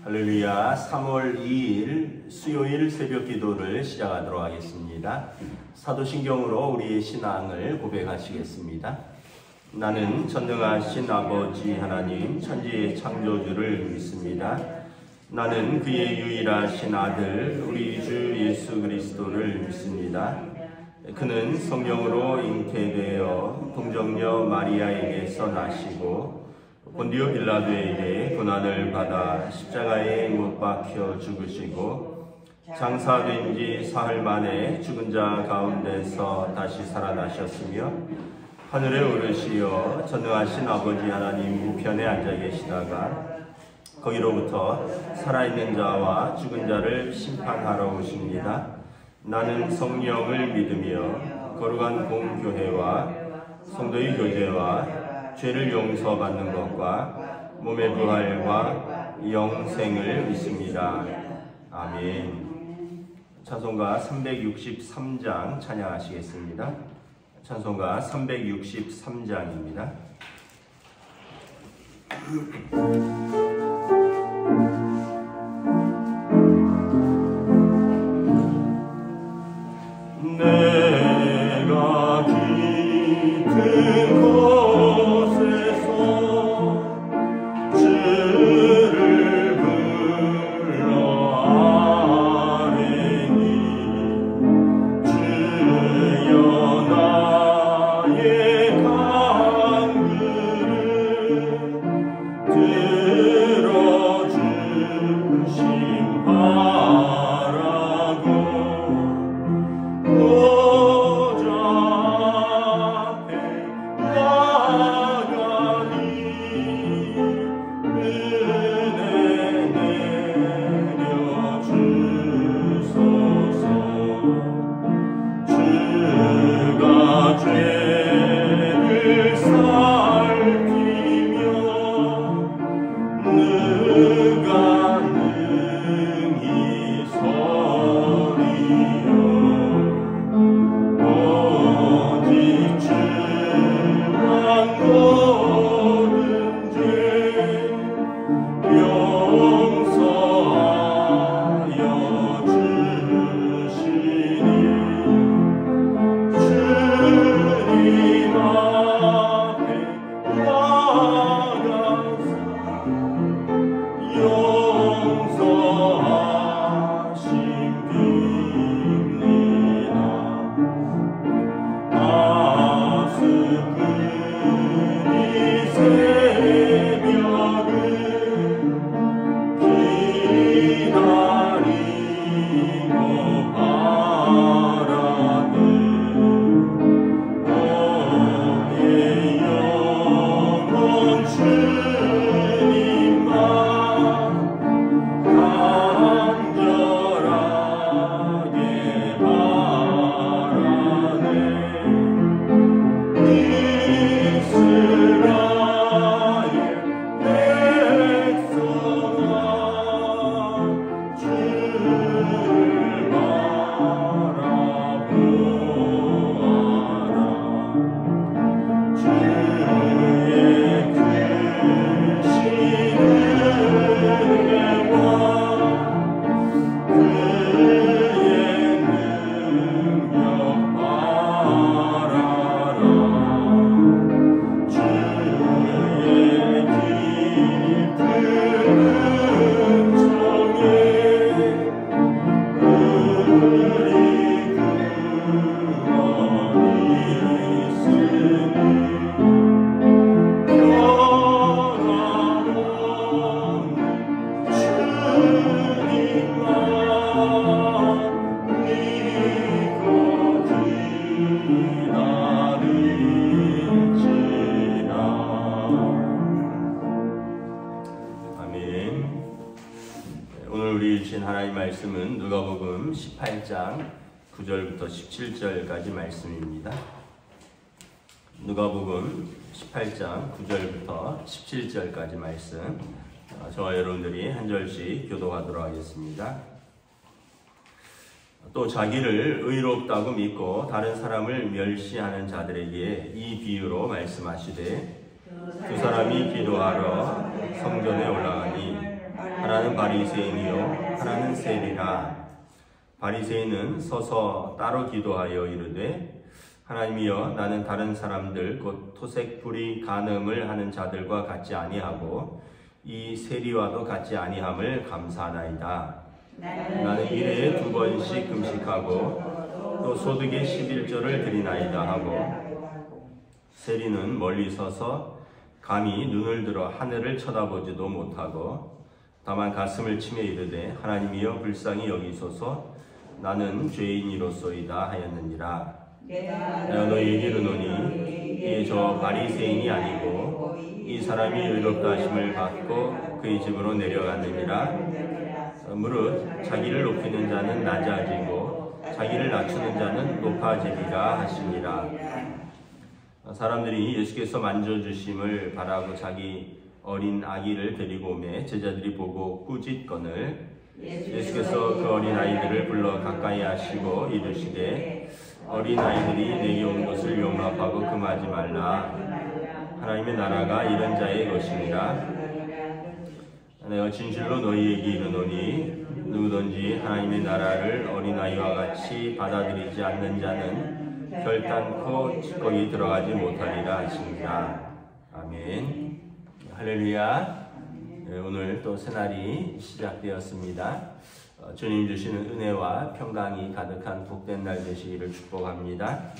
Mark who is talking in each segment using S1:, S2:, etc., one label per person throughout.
S1: 할렐루야. 3월 2일 수요일 새벽 기도를 시작하도록 하겠습니다. 사도신경으로 우리의 신앙을 고백하시겠습니다. 나는 전능하신 아버지 하나님 천지의 창조주를 믿습니다. 나는 그의 유일하신 아들 우리 주 예수 그리스도를 믿습니다. 그는 성령으로 잉태되어 동정녀 마리아에게서 나시고 본디오 빌라도에게 고난을 받아 십자가에 못 박혀 죽으시고 장사된 지 사흘 만에 죽은 자 가운데서 다시 살아나셨으며 하늘에 오르시어 전능하신 아버지 하나님 우편에 앉아 계시다가 거기로부터 살아있는 자와 죽은 자를 심판하러 오십니다. 나는 성령을 믿으며 거룩한 공교회와 성도의 교제와 죄를 용서받는 것과 몸의 부활과 영생을 믿습니다. 아멘. 찬송가 363장 찬양하시겠습니다. 찬송가 363장입니다. 내가 깊은 곳에서 주를 불러 아뢰니 주여 나의 간구를 들어주심 바라고 보좌 앞에 나가니 은혜 내려주소서. 주가 죄를 살피며 누가 능히 서리요. 오직 주만 모든 죄 용서하여 주시니 주님 앞에 나가사 용서하심 빕니다. 아스크리 새벽을 기다리고 바라는 너의 영혼 주님만 간절하게 바라네. 이스라엘 백성아 주를 바라보아라. 주의 크신 은혜와 그의 능력 바라라. 주의 깊은 은총에 우리 구원이 있으니 변함없는 주님만 믿고 기다릴지라. 아멘. 오늘 우리 주신 하나님 말씀은 누가복음 18장 9절부터 17절까지 말씀입니다. 누가복음 18장 9절부터 17절까지 말씀, 저와 여러분들이 한 절씩 교독하도록 하겠습니다. 또 자기를 의롭다고 믿고 다른 사람을 멸시하는 자들에게 이 비유로 말씀하시되 두 사람이 기도하러 성전에 올라가니 하나 하나는 바리새인이요 하나는 세리라. 바리새인은 서서 따로 기도하여 이르되 하나님이여 나는 다른 사람들 곧 토색 불의 간음을 하는 자들과 같지 아니하고 이 세리와도 같지 아니함을 감사하나이다. 나는 일에 2번씩 금식하고 또 소득의 11조를 드리나이다 하고 세리는 멀리 서서 감히 눈을 들어 하늘을 쳐다보지도 못하고 다만 가슴을 치며 이르되 하나님이여 불쌍히 여기소서 나는 죄인이로소이다 하였느니라. 내가 너희에게 이르노니 이에 저 바리새인이 아니고 이 사람이 의롭다 하심을 받고 그의 집으로 내려갔느니라. 무릇 자기를 높이는 자는 낮아지고 자기를 낮추는 자는 높아지리라 하시니라. 사람들이 예수께서 만져주심을 바라고 자기 어린 아기를 데리고 오매 제자들이 보고 꾸짖거늘 예수께서 그 어린 아이들을 불러 가까이 하시고 이르시되 어린 아이들이 내게 온 것을 용납하고 금하지 말라. 하나님의 나라가 이런 자의 것이니라. 내가 진실로 너희에게 이르노니 누구든지 하나님의 나라를 어린아이와 같이 받아들이지 않는 자는 결단코 거기 들어가지 못하리라 하시니라. 아멘. 할렐루야. 오늘 또 새날이 시작되었습니다. 주님 주시는 은혜와 평강이 가득한 복된 날 되시기를 축복합니다.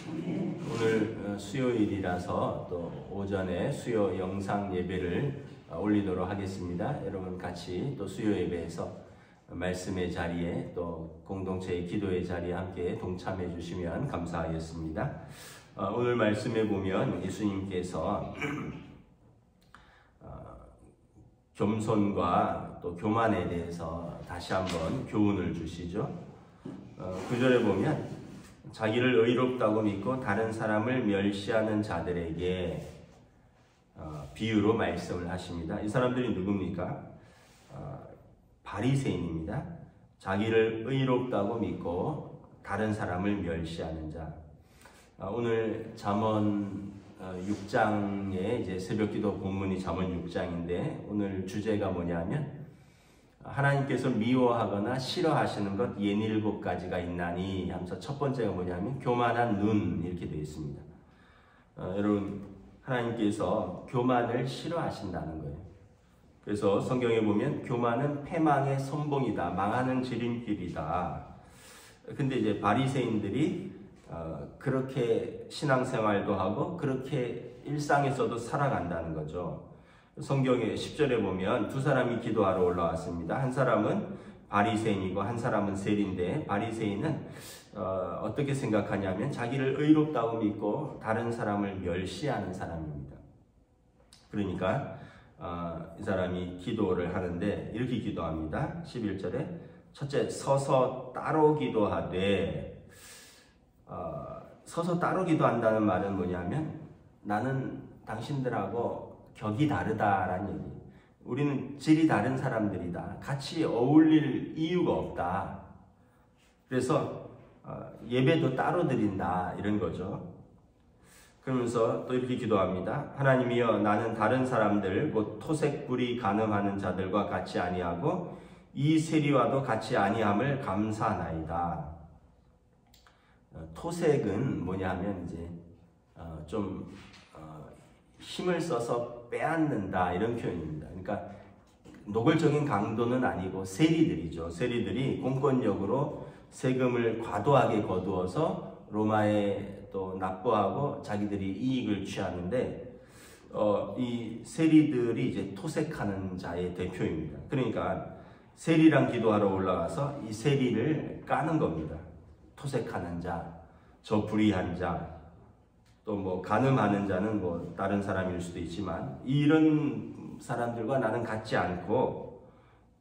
S1: 오늘 수요일이라서 또 오전에 수요 영상 예배를 올리도록 하겠습니다. 여러분 같이 또 수요 예배에서 말씀의 자리에 또 공동체의 기도의 자리에 함께 동참해 주시면 감사하겠습니다. 오늘 말씀에 보면 예수님께서 겸손과 또 교만에 대해서 다시 한번 교훈을 주시죠. 9절에 보면 자기를 의롭다고 믿고 다른 사람을 멸시하는 자들에게 비유로 말씀을 하십니다. 이 사람들이 누굽니까? 바리새인입니다. 자기를 의롭다고 믿고 다른 사람을 멸시하는 자. 오늘 잠언 6장의 이제 새벽기도 본문이 잠언 6장인데 오늘 주제가 뭐냐면 하나님께서 미워하거나 싫어하시는 것 67가지가 있나니 하면서 첫 번째가 뭐냐면 교만한 눈 이렇게 되어 있습니다. 여러분 하나님께서 교만을 싫어하신다는 거예요. 그래서 성경에 보면 교만은 패망의 선봉이다, 망하는 지름길이다. 근데 이제 바리새인들이 그렇게 신앙생활도 하고 그렇게 일상에서도 살아간다는 거죠. 성경의 10절에 보면 두 사람이 기도하러 올라왔습니다. 한 사람은 바리새인이고 한 사람은 세리인데 바리새인은 어떻게 생각하냐면 자기를 의롭다고 믿고 다른 사람을 멸시하는 사람입니다. 그러니까 이 사람이 기도를 하는데 이렇게 기도합니다. 11절에 첫째 서서 따로 기도하되 서서 따로 기도한다는 말은 뭐냐면 나는 당신들하고 격이 다르다라는 얘기. 우리는 질이 다른 사람들이다. 같이 어울릴 이유가 없다. 그래서 예배도 따로 드린다 이런 거죠. 그러면서 또 이렇게 기도합니다. 하나님이여 나는 다른 사람들 곧 토색 불의 간음하는 자들과 같이 아니하고 이 세리와도 같이 아니함을 감사하나이다. 토색은 뭐냐면 이제 좀 힘을 써서 빼앗는다 이런 표현입니다. 그러니까 노골적인 강도는 아니고 세리들이죠. 세리들이 공권력으로 세금을 과도하게 거두어서 로마에 또 납부하고 자기들이 이익을 취하는데 이 세리들이 이제 토색하는 자의 대표입니다. 그러니까 세리랑 기도하러 올라가서 이 세리를 까는 겁니다. 토색하는 자, 저 불의한 자, 또 뭐 간음하는 자는 뭐 다른 사람일 수도 있지만 이런 사람들과 나는 같지 않고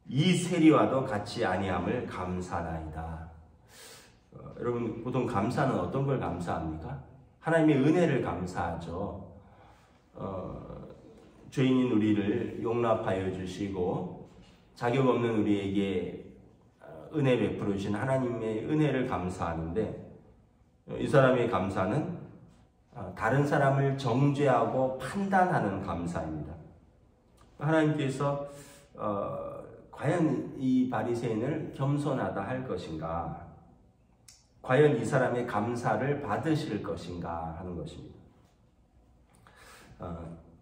S1: 이 세리와도 같지 아니함을 감사나이다. 여러분 보통 감사는 어떤 걸 감사합니까? 하나님의 은혜를 감사하죠. 죄인인 우리를 용납하여 주시고 자격 없는 우리에게 은혜 베풀어 주신 하나님의 은혜를 감사하는데 이 사람의 감사는 다른 사람을 정죄하고 판단하는 감사입니다. 하나님께서 과연 이 바리새인을 겸손하다 할 것인가? 과연 이 사람의 감사를 받으실 것인가 하는 것입니다.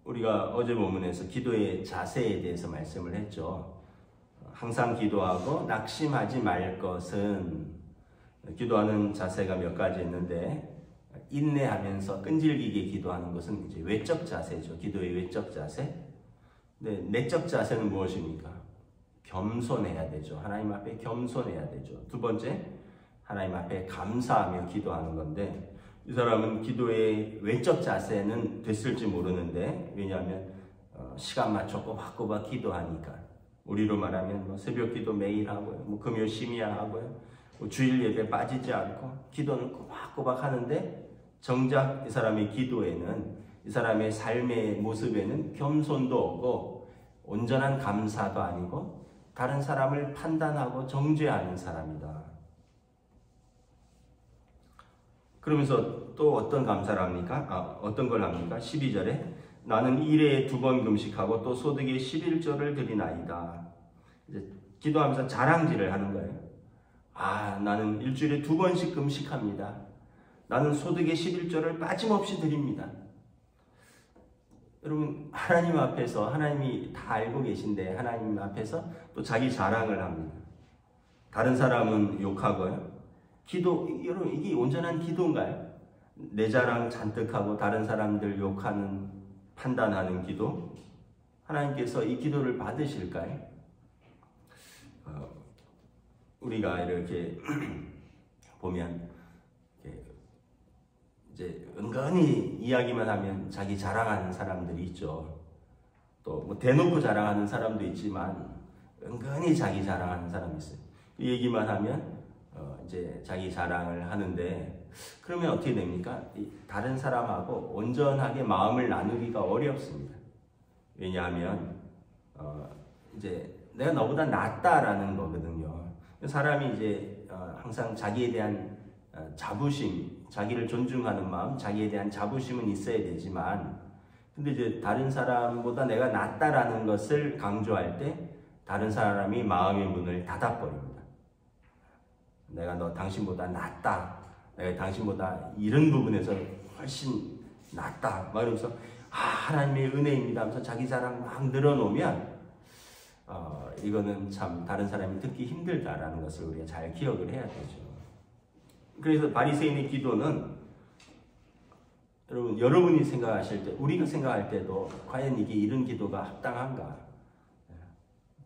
S1: 우리가 어제 본문에서 기도의 자세에 대해서 말씀을 했죠. 항상 기도하고 낙심하지 말 것은, 기도하는 자세가 몇 가지 있는데 인내하면서 끈질기게 기도하는 것은 이제 외적 자세죠. 기도의 외적 자세. 근데 내적 자세는 무엇입니까? 겸손해야 되죠. 하나님 앞에 겸손해야 되죠. 두 번째, 하나님 앞에 감사하며 기도하는 건데, 이 사람은 기도의 외적 자세는 됐을지 모르는데, 왜냐하면 시간 맞춰 꼬박꼬박 기도하니까. 우리로 말하면 뭐 새벽 기도 매일 하고요, 뭐 금요 심야 하고요, 뭐 주일 예배 빠지지 않고 기도는 꼬박꼬박 하는데, 정작 이 사람의 기도에는, 이 사람의 삶의 모습에는 겸손도 없고 온전한 감사도 아니고 다른 사람을 판단하고 정죄하는 사람이다. 그러면서 또 어떤 감사를 합니까? 어떤 걸 합니까? 12절에 나는 일에 2번 금식하고 또 소득의 11조를 드리나이다. 이제 기도하면서 자랑질을 하는 거예요. 나는 일주일에 2번씩 금식합니다. 나는 소득의 11조를 빠짐없이 드립니다. 여러분, 하나님 앞에서, 하나님이 다 알고 계신데 하나님 앞에서 또 자기 자랑을 합니다. 다른 사람은 욕하고요. 여러분, 이게 온전한 기도인가요? 내 자랑 잔뜩 하고 다른 사람들 욕하는, 판단하는 기도? 하나님께서 이 기도를 받으실까요? 우리가 이렇게 보면 이제 은근히 이야기만 하면 자기 자랑하는 사람들이 있죠. 또 뭐 대놓고 자랑하는 사람도 있지만 은근히 자기 자랑하는 사람이 있어요. 그 얘기만 하면 이제 자기 자랑을 하는데, 그러면 어떻게 됩니까? 다른 사람하고 온전하게 마음을 나누기가 어렵습니다. 왜냐하면 이제 내가 너보다 낫다라는 거거든요. 사람이 이제 항상 자기에 대한 자부심, 자기를 존중하는 마음, 자기에 대한 자부심은 있어야 되지만, 근데 이제 다른 사람보다 내가 낫다라는 것을 강조할 때 다른 사람이 마음의 문을 닫아버립니다. 내가 당신보다 낫다. 내가 당신보다 이런 부분에서 훨씬 낫다. 막 이러면서 하나님의 은혜입니다 하면서 자기 자랑 막 늘어놓으면 이거는 참 다른 사람이 듣기 힘들다라는 것을 우리가 잘 기억을 해야 되죠. 그래서 바리새인의 기도는 여러분이 생각하실 때, 우리가 생각할 때도 과연 이게 이런 기도가 합당한가?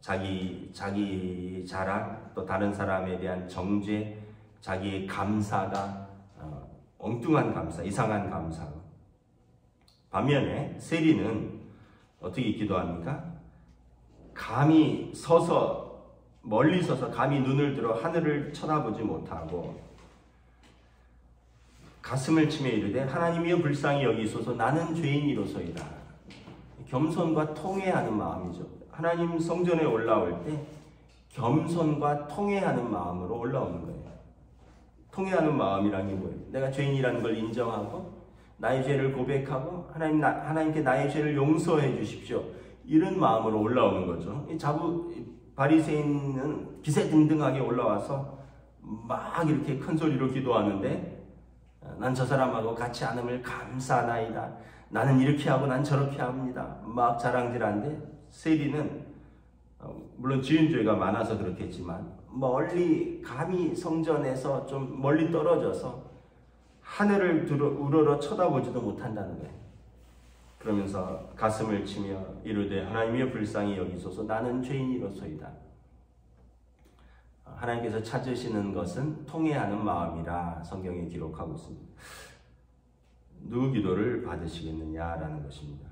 S1: 자기 자랑, 또 다른 사람에 대한 정죄, 자기의 감사가 엉뚱한 감사, 이상한 감사. 반면에 세리는 어떻게 기도합니까? 멀리 서서 감히 눈을 들어 하늘을 쳐다보지 못하고 가슴을 치며 이르되 하나님이여 불쌍히 여기소서 나는 죄인이로소이다. 겸손과 통회하는 마음이죠. 하나님 성전에 올라올 때 겸손과 통회하는 마음으로 올라오는 거예요. 통회하는 마음이란 게 뭐예요? 내가 죄인이라는 걸 인정하고 나의 죄를 고백하고 하나님께 나의 죄를 용서해 주십시오. 이런 마음으로 올라오는 거죠. 바리새인은 기세등등하게 올라와서 막 이렇게 큰 소리로 기도하는데, 난 저 사람하고 같이 않음을 감사하나이다. 나는 이렇게 하고 난 저렇게 합니다. 막 자랑질하는데, 세리는 물론 지은 죄가 많아서 그렇겠지만 멀리 감히 성전에서 좀 멀리 떨어져서 하늘을 우러러 쳐다보지도 못한다는 거예요. 그러면서 가슴을 치며 이르되 하나님이여 불쌍히 여기소서 나는 죄인이로소이다. 하나님께서 찾으시는 것은 통회하는 마음이라 성경에 기록하고 있습니다. 누구 기도를 받으시겠느냐라는 것입니다.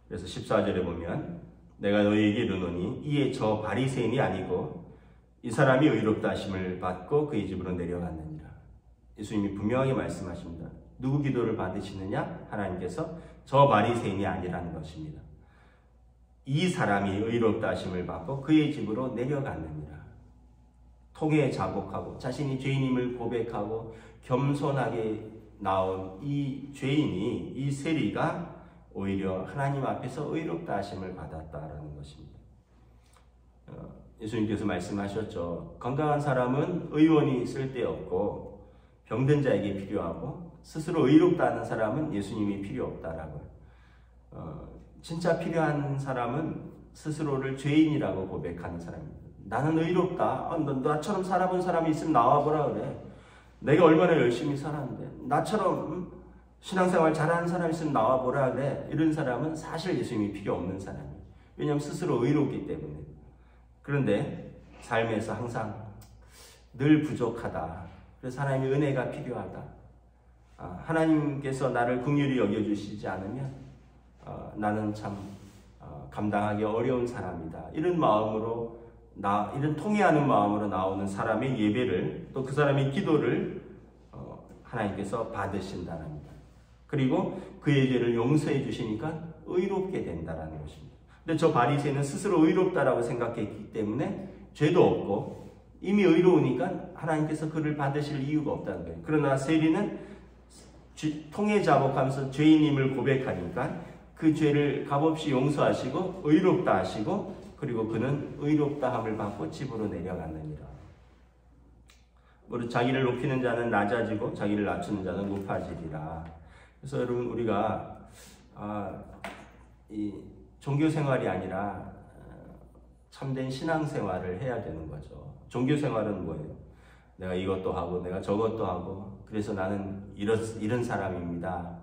S1: 그래서 14절에 보면 내가 너희에게 이르노니 이에 저 바리새인이 아니고 이 사람이 의롭다 하심을 받고 그의 집으로 내려갔느니라. 예수님이 분명하게 말씀하십니다. 누구 기도를 받으시느냐? 하나님께서 저 바리새인이 아니라는 것입니다. 이 사람이 의롭다 하심을 받고 그의 집으로 내려갔느니라. 통회에 자복하고 자신이 죄인임을 고백하고 겸손하게 나온 이 죄인이, 이 세리가 오히려 하나님 앞에서 의롭다 하심을 받았다라는 것입니다. 예수님께서 말씀하셨죠. 건강한 사람은 의원이 쓸데없고 병든 자에게 필요하고 스스로 의롭다는 사람은 예수님이 필요 없다라고요. 진짜 필요한 사람은 스스로를 죄인이라고 고백하는 사람입니다. 나는 의롭다. 나처럼 살아본 사람이 있으면 나와보라 그래. 내가 얼마나 열심히 살았는데 나처럼 신앙생활 잘하는 사람이 있으면 나와보라 그래. 이런 사람은 사실 예수님이 필요 없는 사람이에요. 왜냐하면 스스로 의롭기 때문에. 그런데 삶에서 항상 늘 부족하다. 그래서 하나님의 은혜가 필요하다. 하나님께서 나를 긍휼히 여겨주시지 않으면 나는 참 감당하기 어려운 사람이다. 이런 마음으로 이런 통회하는 마음으로 나오는 사람의 예배를 또 그 사람의 기도를 하나님께서 받으신다는 겁니다. 그리고 그의 죄를 용서해 주시니까 의롭게 된다는 것입니다. 근데 저 바리새인은 스스로 의롭다라고 생각했기 때문에 죄도 없고 이미 의로우니까 하나님께서 그를 받으실 이유가 없다는 거예요. 그러나 세리는 통해 자복하면서 죄인임을 고백하니까 그 죄를 값없이 용서하시고 의롭다 하시고 그리고 그는 의롭다함을 받고 집으로 내려갔느니라. 자기를 높이는 자는 낮아지고 자기를 낮추는 자는 높아지리라. 그래서 여러분 우리가 이 종교 생활이 아니라 참된 신앙 생활을 해야 되는 거죠. 종교 생활은 뭐예요? 내가 이것도 하고 내가 저것도 하고 그래서 나는 이런 사람입니다.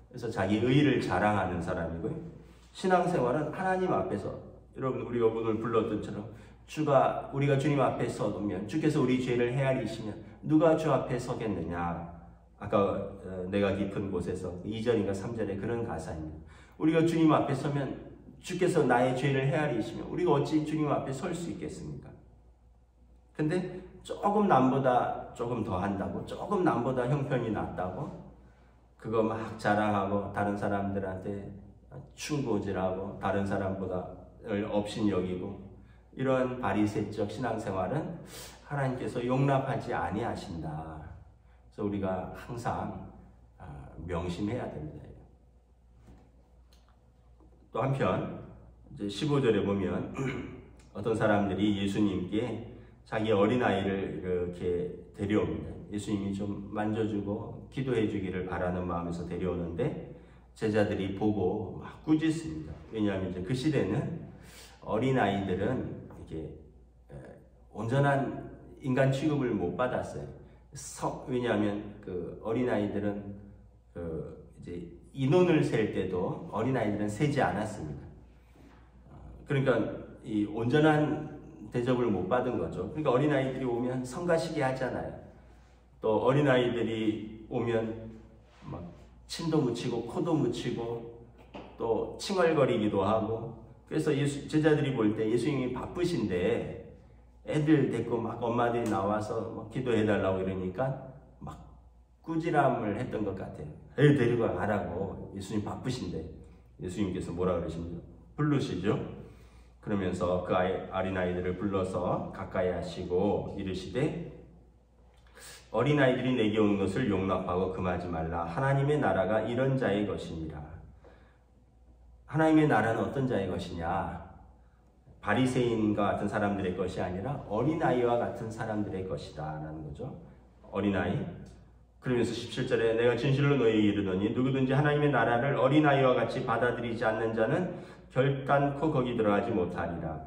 S1: 그래서 자기 의의를 자랑하는 사람이고요. 신앙 생활은 하나님 앞에서 여러분 우리가 오늘 불렀던 것처럼 우리가 주님 앞에 서면 주께서 우리 죄를 헤아리시면 누가 주 앞에 서겠느냐. 아까 내가 깊은 곳에서 2절인가 3절에 그런 가사입니다. 우리가 주님 앞에 서면 주께서 나의 죄를 헤아리시면 우리가 어찌 주님 앞에 설 수 있겠습니까? 근데 조금 남보다 조금 더 한다고 조금 남보다 형편이 낫다고 그거 막 자랑하고 다른 사람들한테 충고질하고 다른 사람보다 업신 여기고 이런 바리새적 신앙생활은 하나님께서 용납하지 아니하신다. 그래서 우리가 항상 명심해야 됩니다. 또 한편 이제 15절에 보면 어떤 사람들이 예수님께 자기 어린아이를 이렇게 데려옵니다. 예수님이 좀 만져주고 기도해 주기를 바라는 마음에서 데려오는데 제자들이 보고 막 꾸짖습니다. 왜냐하면 이제 그 시대는 어린아이들은 이렇게 온전한 인간 취급을 못 받았어요. 왜냐하면 그 어린아이들은 이제 인원을 셀 때도 어린아이들은 세지 않았습니다. 그러니까 이 온전한 대접을 못 받은 거죠. 그러니까 어린아이들이 오면 성가시게 하잖아요. 또 어린아이들이 오면 막 침도 묻히고 코도 묻히고 또 칭얼거리기도 하고 그래서 제자들이 볼 때 예수님이 바쁘신데 애들 데리고 막 엄마들이 나와서 막 기도해달라고 이러니까 막 꾸지람을 했던 것 같아요. 애들 데리고 가라고 예수님 바쁘신데 예수님께서 뭐라 그러십니까? 부르시죠. 그러면서 그 어린아이들을 불러서 가까이 하시고 이르시되 어린아이들이 내게 온 것을 용납하고 금하지 말라. 하나님의 나라가 이런 자의 것이니라. 하나님의 나라는 어떤 자의 것이냐? 바리새인과 같은 사람들의 것이 아니라 어린아이와 같은 사람들의 것이다 라는 거죠. 어린아이. 그러면서 17절에 내가 진실로 너희에게 이르노니 누구든지 하나님의 나라를 어린아이와 같이 받아들이지 않는 자는 결단코 거기 들어가지 못하리라.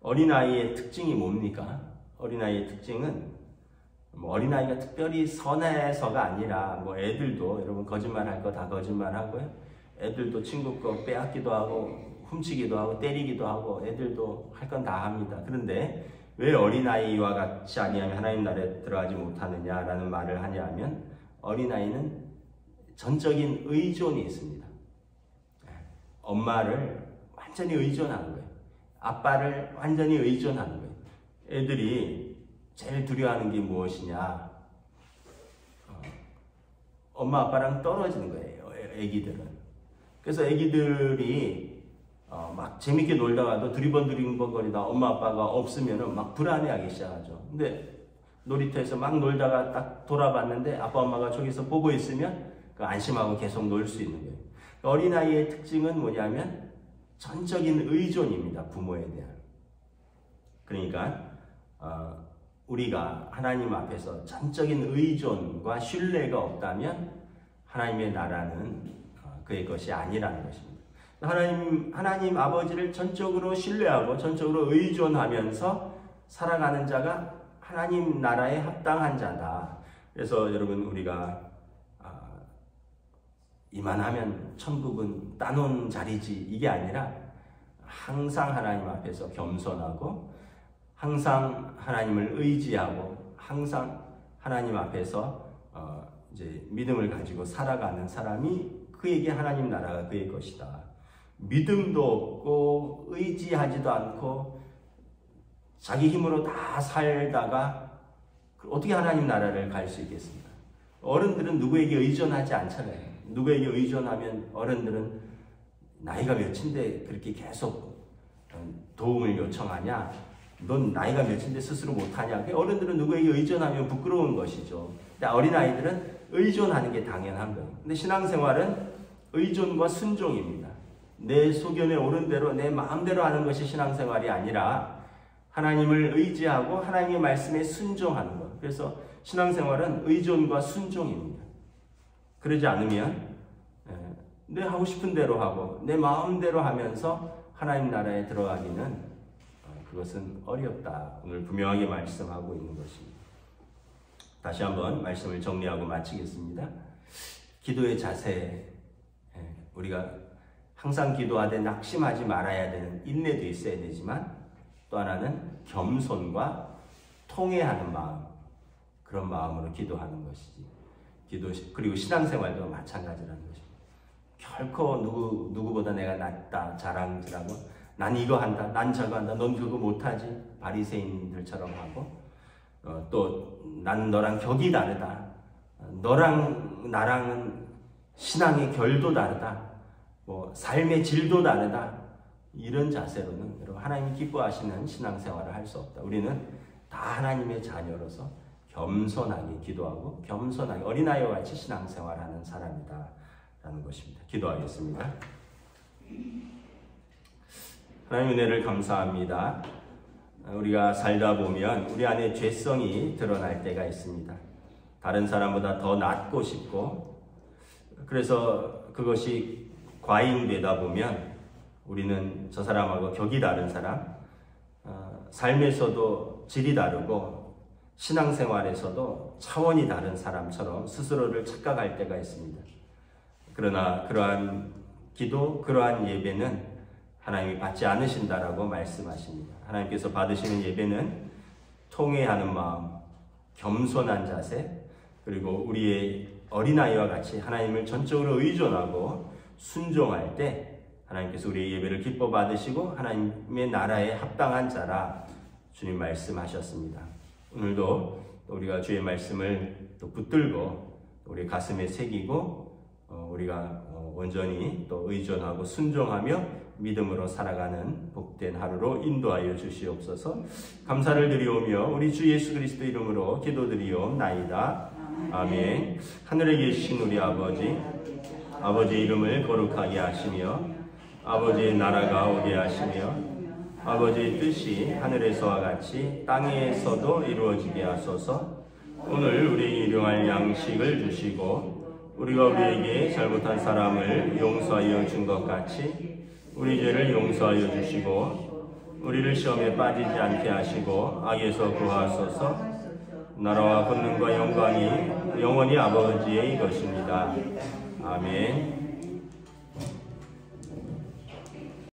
S1: 어린아이의 특징이 뭡니까? 어린아이의 특징은 어린아이가 특별히 선해서가 아니라 애들도 여러분 거짓말할 거 다 거짓말하고요. 애들도 친구 거 빼앗기도 하고 훔치기도 하고 때리기도 하고 애들도 할 건 다 합니다. 그런데 왜 어린아이와 같이 아니하면 하나님 나라에 들어가지 못하느냐라는 말을 하냐면 어린아이는 전적인 의존이 있습니다. 엄마를 완전히 의존하는 거예요. 아빠를 완전히 의존하는 거예요. 애들이 제일 두려워하는 게 무엇이냐? 엄마 아빠랑 떨어지는 거예요. 애기들은. 그래서 애기들이 막 재밌게 놀다가도 두리번거리다 엄마 아빠가 없으면 막 불안해하기 시작하죠. 근데 놀이터에서 막 놀다가 딱 돌아봤는데 아빠 엄마가 저기서 보고 있으면 안심하고 계속 놀 수 있는 거예요. 어린아이의 특징은 뭐냐면 전적인 의존입니다. 부모에 대한. 그러니까 우리가 하나님 앞에서 전적인 의존과 신뢰가 없다면 하나님의 나라는 그의 것이 아니라는 것입니다. 하나님 아버지를 전적으로 신뢰하고 전적으로 의존하면서 살아가는 자가 하나님 나라에 합당한 자다. 그래서 여러분, 우리가 이만하면 천국은 따놓은 자리지, 이게 아니라 항상 하나님 앞에서 겸손하고 항상 하나님을 의지하고 항상 하나님 앞에서 이제 믿음을 가지고 살아가는 사람이 그에게 하나님 나라가 그의 것이다. 믿음도 없고 의지하지도 않고 자기 힘으로 다 살다가 어떻게 하나님 나라를 갈 수 있겠습니까? 어른들은 누구에게 의존하지 않잖아요. 누구에게 의존하면 어른들은 나이가 몇인데 그렇게 계속 도움을 요청하냐? 넌 나이가 몇인데 스스로 못하냐? 어른들은 누구에게 의존하면 부끄러운 것이죠. 근데 어린아이들은 의존하는 게 당연한 거예요. 근데 신앙생활은 의존과 순종입니다. 내 소견에 오른 대로 내 마음대로 하는 것이 신앙생활이 아니라 하나님을 의지하고 하나님의 말씀에 순종하는 것. 그래서 신앙생활은 의존과 순종입니다. 그러지 않으면 내 하고 싶은 대로 하고 내 마음대로 하면서 하나님 나라에 들어가기는 그것은 어렵다. 오늘 분명하게 말씀하고 있는 것입니다. 다시 한번 말씀을 정리하고 마치겠습니다. 기도의 자세, 우리가 항상 기도하되 낙심하지 말아야 되는 인내도 있어야 되지만 또 하나는 겸손과 통회하는 마음, 그런 마음으로 기도하는 것이지. 그리고 신앙생활도 마찬가지라는 것입니다. 결코 누구보다 내가 낫다 자랑질하고 난 이거 한다, 난 저거 한다, 넌 그거 못하지, 바리새인들처럼 하고 또 난 너랑 격이 다르다, 너랑 나랑은 신앙의 결도 다르다, 뭐 삶의 질도 다르다, 이런 자세로는 여러분 하나님이 기뻐하시는 신앙생활을 할 수 없다. 우리는 다 하나님의 자녀로서 겸손하게 기도하고 겸손하게 어린아이와 같이 신앙생활하는 사람이다 라는 것입니다. 기도하겠습니다. 하나님 은혜를 감사합니다. 우리가 살다 보면 우리 안에 죄성이 드러날 때가 있습니다. 다른 사람보다 더 낫고 싶고, 그래서 그것이 과잉되다 보면 우리는 저 사람하고 격이 다른 사람, 삶에서도 질이 다르고 신앙생활에서도 차원이 다른 사람처럼 스스로를 착각할 때가 있습니다. 그러나 그러한 기도, 그러한 예배는 하나님이 받지 않으신다라고 말씀하십니다. 하나님께서 받으시는 예배는 통회하는 마음, 겸손한 자세, 그리고 우리의 어린아이와 같이 하나님을 전적으로 의존하고 순종할 때 하나님께서 우리의 예배를 기뻐 받으시고 하나님의 나라에 합당한 자라 주님 말씀하셨습니다. 오늘도 우리가 주의 말씀을 또 붙들고 우리 가슴에 새기고 우리가 온전히 또 의존하고 순종하며 믿음으로 살아가는 복된 하루로 인도하여 주시옵소서. 감사를 드리오며 우리 주 예수 그리스도 이름으로 기도드리옵나이다. 아멘. 하늘에 계신 우리 아버지, 아버지 이름을 거룩하게 하시며 아버지의 나라가 오게 하시며 아버지의 뜻이 하늘에서와 같이 땅에서도 이루어지게 하소서. 오늘 우리 일용할 양식을 주시고 우리가 우리에게 잘못한 사람을 용서하여 준 것 같이 우리 죄를 용서하여 주시고 우리를 시험에 빠지지 않게 하시고 악에서 구하소서. 나라와 권능과 영광이 영원히 아버지의 것입니다. 아멘.